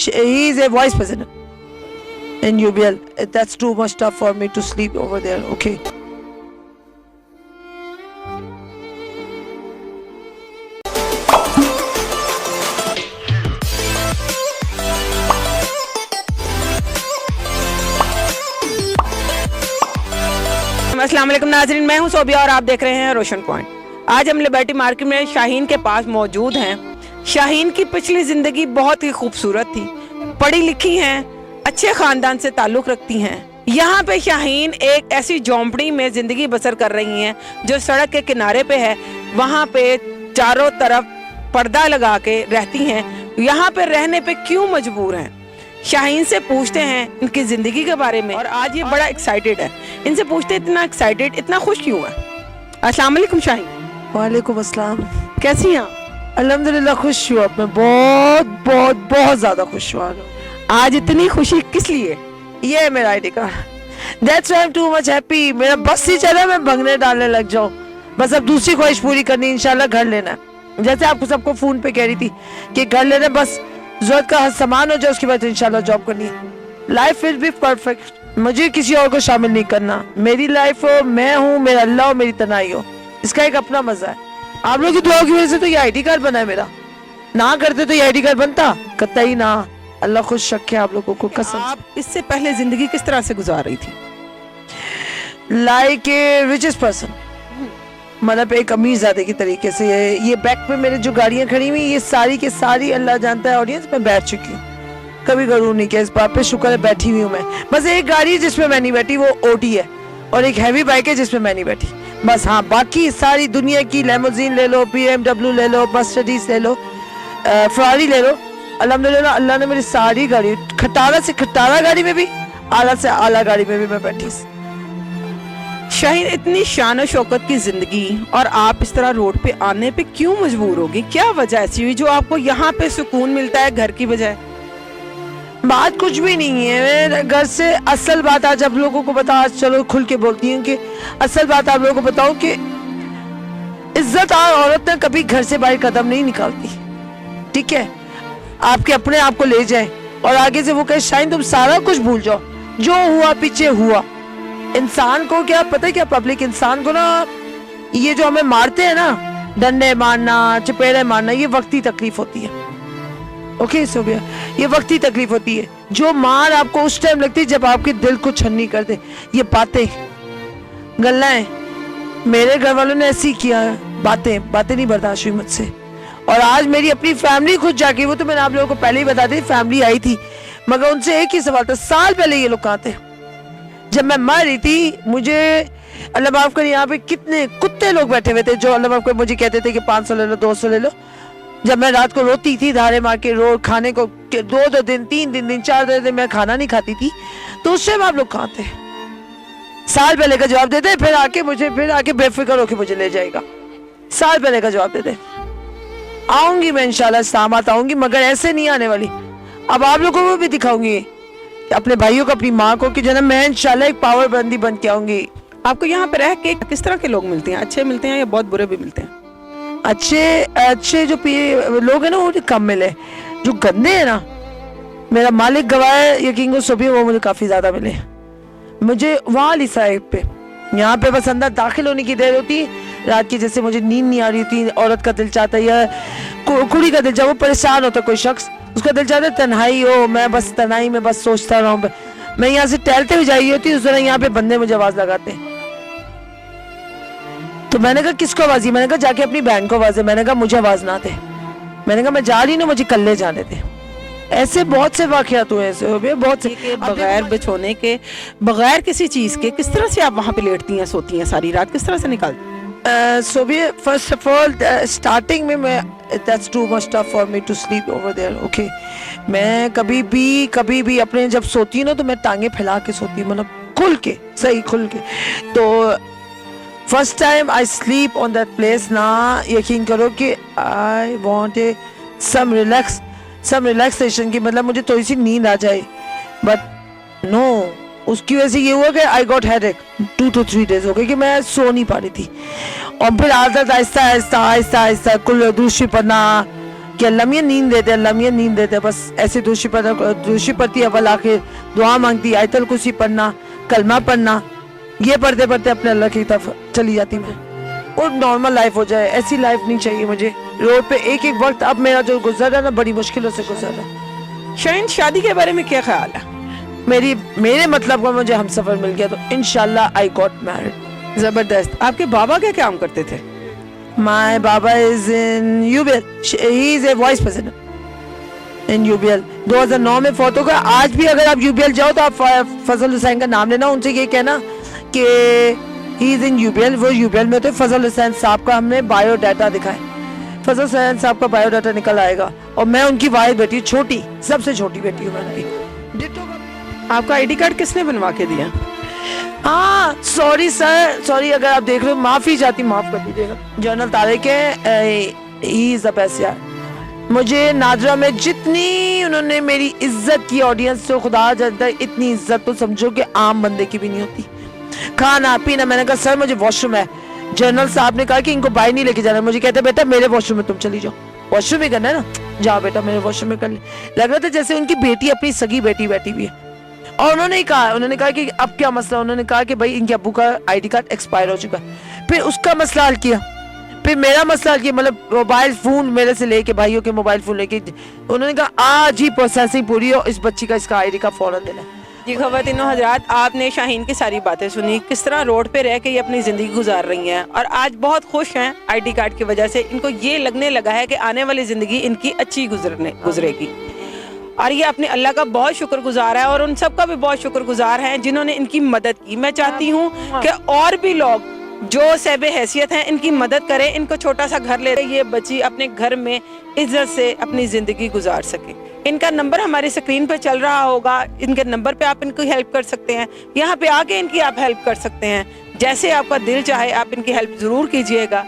He is a vice president in UBL. That's too much tough for me to sleep over there. Okay. अस्सलाम वालेकुम नाज़रीन, मैं हूं सोबिया और आप देख रहे हैं रोशन पॉइंट। आज हम लिबर्टी मार्केट में शाहीन के पास मौजूद हैं। शाहीन की पिछली ज़िंदगी बहुत ही खूबसूरत थी, पढ़ी लिखी हैं, अच्छे ख़ानदान से ताल्लुक़ रखती हैं। यहाँ पे शाहीन एक ऐसी झोंपड़ी में ज़िंदगी बसर कर रही हैं जो सड़क के किनारे पे है। वहाँ पे चारों तरफ पर्दा लगा के रहती हैं। यहाँ पे रहने पे क्यों मजबूर हैं, शाहीन से पूछते हैं इनकी ज़िंदगी के बारे में। और आज ये बड़ा एक्साइटेड है, इनसे पूछते हैं इतना एक्साइटेड, इतना खुश क्यों है। अस्सलाम वालेकुम शाहीन। वालेकुम अस्सलाम। कैसी हैं आप? अल्हम्दुलिल्लाह खुश हूँ, मैं बहुत बहुत बहुत ज़्यादा खुश हूँ। आज इतनी खुशी किस लिए? ये है मेरा ID card. That's why I'm too much happy। मेरा बस ही चला, मैं भंगने डालने लग जाऊँ। बस अब दूसरी ख्वाहिश पूरी करनी, इंशाल्लाह घर लेना है। जैसे आपको सबको फ़ोन पे कह रही थी कि घर लेना, बस ज़रूरत का हर सामान हो जाए, उसके बाद इंशाल्लाह जॉब करनी है। Life will be perfect. मुझे किसी और को शामिल नहीं करना। मेरी लाइफ हो, मैं हूँ, मेरा अल्लाह हो, मेरी तनाई हो, इसका एक अपना मजा है। आप लोग की दुआ की वजह से तो ये ID कार्ड बना है मेरा। ना करते तो ये ID कार्ड बनता कतई ना। अल्लाह खुश रखे आप लोगों को, कसम। आप इससे पहले जिंदगी किस तरह से गुजार रही थी? लाइक ए रिचेस्ट पर्सन, मतलब एक अमीरजादे की तरीके से। ये बैक पे मेरे जो गाड़ियां खड़ी हुई, ये सारी के सारी अल्लाह जानता है ऑडियंस, मैं बैठ चुकी हूँ। कभी गरूर नहीं किया इस बात पे, शुक्र है बैठी हुई हूँ मैं। बस एक गाड़ी है जिसमें मैं नहीं बैठी, वो OD है, और एक हैवी बाइक है जिसमें मैं नहीं बैठी बस। हाँ, बाकी सारी दुनिया की लेमोजीन ले लो, BMW ले लो, मर्सिडीज ले लो, फरारी ले लो, अल्हम्दुलिल्लाह अल्लाह ने मेरी सारी गाड़ी, खटारा से खटारा गाड़ी में भी, आला से आला गाड़ी में भी मैं बैठी। शाहीन, इतनी शान और शौकत की जिंदगी और आप इस तरह रोड पे आने पे क्यों मजबूर होगी? क्या वजह ऐसी हुई जो आपको यहाँ पे सुकून मिलता है घर की बजाय? बात कुछ भी नहीं है। मैं घर से असल बात आज आप लोगों को बता, आज चलो खुल के बोलती हूँ कि असल बात आप लोगों को बताऊं कि इज्जत और औरत ने कभी घर से बाहर कदम नहीं निकालती। ठीक है, आपके अपने आप को ले जाए और आगे से वो कहे शाहीन तुम सारा कुछ भूल जाओ, जो हुआ पीछे हुआ। इंसान को क्या पता है, क्या पब्लिक इंसान को ना, ये जो हमें मारते हैं ना, डंडे मारना, चपेड़े मारना, ये वक्ती तकलीफ होती है। ओके सोबिया, ये वक्ती तकलीफ होती है। जो मार आपको उस टाइम लगती है जब आपके दिल को छन्नी कर दे। ये बातें गल्लाएं, मेरे घर वालों ने ऐसी किया, बातें नहीं बर्दाश्त हुई मुझसे। और आज मेरी अपनी फैमिली खुद जाके, वो तो मैंने आप लोगों को पहले ही बता दी, फैमिली आई थी, मगर उनसे एक ही सवाल था, साल पहले ये लोग कहाँ थे जब मैं मर रही थी। मुझे अल्लाह माफ करे, यहाँ पे कितने कुत्ते लोग बैठे हुए थे जो अल्लाह माफ करे मुझे कहते थे कि 500 ले लो, 200 ले लो। जब मैं रात को रोती थी धारे मार के, रो खाने को 2 दिन 3 दिन 4 दिन मैं खाना नहीं खाती थी, तो उस टाइम आप लोग कहाँ थे? साल पहले का जवाब देते, फिर आके बेफिक्र होके मुझे ले जाएगा। साल पहले का जवाब देते। आऊंगी मैं इंशाल्लाह, सामत आऊंगी, मगर ऐसे नहीं आने वाली। अब आप लोगों को भी दिखाऊंगी, अपने भाइयों को, अपनी माँ को, कि जन्म मैं इंशाल्लाह एक पावर बंदी बन के आऊंगी। आपको यहाँ पे रह के किस तरह के लोग मिलते हैं? अच्छे मिलते हैं या बहुत बुरे भी मिलते हैं? अच्छे जो लोग हैं ना वो कम मिले, जो गंदे हैं ना, मेरा मालिक गवाह है, यकीन को सोबिया, वो मुझे काफी ज्यादा मिले। मुझे वहाँ वाली साइड पे, यहाँ पे बस अंदर दाखिल होने की देर होती, रात की जैसे मुझे नींद नहीं आ रही थी, औरत का दिल चाहता है या कुड़ी का दिल, जब वो परेशान होता कोई शख्स, उसका दिल चाहता है तन्हाई हो, मैं बस तन्हाई में बस सोचता रहूं। मैं यहाँ से टहलते हुए जा रही होती, उस तरह यहाँ पे बंदे मुझे आवाज लगाते। तो मैंने कहा किसको आवाज दी? मैंने कहा जाके अपनी बहन को आवाज दे। मैंने कहा मुझे आवाज ना दे, मैंने कहा मैं जा रही हूँ, मुझे कल्ले जाने दे। ऐसे बहुत से वाकयात हुए हैं, बहुत से। बगैर बिछोने के, बगैर किसी चीज के किस तरह से आप वहाँ पे लेटती हैं, सोती हैं सारी रात, किस तरह से निकालती? Sobia, first of all starting में मैं, that's too much tough for me to sleep over there, okay? मैं कभी भी अपने जब सोती हूँ ना, तो मैं टांगे फैला के सोती हूँ, मतलब खुल के, सही खुल के। तो first time I sleep on that place ना, यकीन करो कि आई वांट सम रिलैक्सेशन की, मतलब मुझे थोड़ी सी नींद आ जाए, बट नो, उसकी वजह से ये हुआ कि I got headache 2 to 3 days हो गए कि मैं सो नहीं पा रही थी। और फिर आदत आहिस्ता कुल दूसरी पढ़ना, कि अल्लाह मियां नींद देते, अल्लाह मियां नींद देते, बस ऐसे दोषी पति अव्वल आके दुआ मांगती, आयतल कुर्सी पढ़ना, कलमा पढ़ना, ये पढ़ते पढ़ते अपने अल्लाह की तरफ चली जाती मैं। और नॉर्मल लाइफ हो जाए, ऐसी लाइफ नहीं चाहिए मुझे। रोड पे एक एक वक्त अब मेरा जो गुजर रहा है ना, बड़ी मुश्किलों से गुजर रहा है। शाहीन, शादी के बारे में क्या ख्याल है? मेरे मतलब का मुझे हमसफर मिल गया तो इंशाल्लाह आई गॉट मैरिड। जबरदस्त। आपके बाबा क्या काम करते थे? My Baba is in UBL. He is a vice president in UBL. 2009 में फौत हो गया। आज भी अगर आप UBL जाओ तो आप फजल हुसैन का नाम लेना, उनसे ये कहना कि he is in UBL, वो UBL में तो फजल हुसैन साहब का हमने बायोडाटा दिखाए। फजल हुसैन साहब का बायोडाटा निकल आएगा। और मैं उनकी वाहिद बेटी, छोटी, सबसे छोटी बेटी हूँ मैं उनकी। आपका आईडी कार्ड किसने बनवा के दिया? हाँ सॉरी सर, सॉरी अगर आप देख रहे हो, माफी चाहती, माफ कर दीजिएगा। जनरल तारिक है, मुझे नादरा में जितनी उन्होंने मेरी इज्जत की ऑडियंस से, खुदा जानता है इतनी इज्जत तो समझो कि आम बंदे की भी नहीं होती। खाना पीना, मैंने कहा सर मुझे वॉशरूम है, जनरल साहब ने कहा कि इनको बाहर नहीं लेके जाना, मुझे कहते बेटा मेरे वॉशरूम में तुम चली जाओ, वॉशरूम में करना है ना, जाओ बेटा मेरे वॉशरूम में कर ले। लग रहा था जैसे उनकी बेटी अपनी सगी बेटी बैठी हुई है। और उन्होंने कहा कि अब क्या मसला, उन्होंने कहा कि भाई इनके अब्बू का आईडी कार्ड एक्सपायर हो चुका है। फिर उसका मसला हल किया, फिर मेरा मसला हल किया, मतलब मोबाइल फोन मेरे से लेके, भाइयों के मोबाइल फोन लेके, उन्होंने कहा आज ही प्रोसेसिंग पूरी हो, इस बच्ची का इसका आईडी कार्ड फौरन देना। जी ख़वातीनो हज़रात, आपने शाहीन की सारी बातें सुनी, किस तरह रोड पे रह के ये अपनी ज़िंदगी गुजार रही हैं और आज बहुत खुश हैं आईडी कार्ड की वजह से। इनको ये लगने लगा है कि आने वाली ज़िंदगी इनकी अच्छी गुजरेगी और ये अपने अल्लाह का बहुत शुक्रगुजार है और उन सब का भी बहुत शुक्रगुजार है जिन्होंने इनकी मदद की। मैं चाहती हूँ कि और भी लोग जो सहबे हैसियत हैं इनकी मदद करें, इनको छोटा सा घर ले, ये बच्ची अपने घर में इज्जत से अपनी ज़िंदगी गुजार सके। इनका नंबर हमारी स्क्रीन पे चल रहा होगा, इनके नंबर पे आप इनकी हेल्प कर सकते हैं, यहाँ पे आके इनकी आप हेल्प कर सकते हैं। जैसे आपका दिल चाहे आप इनकी हेल्प ज़रूर कीजिएगा।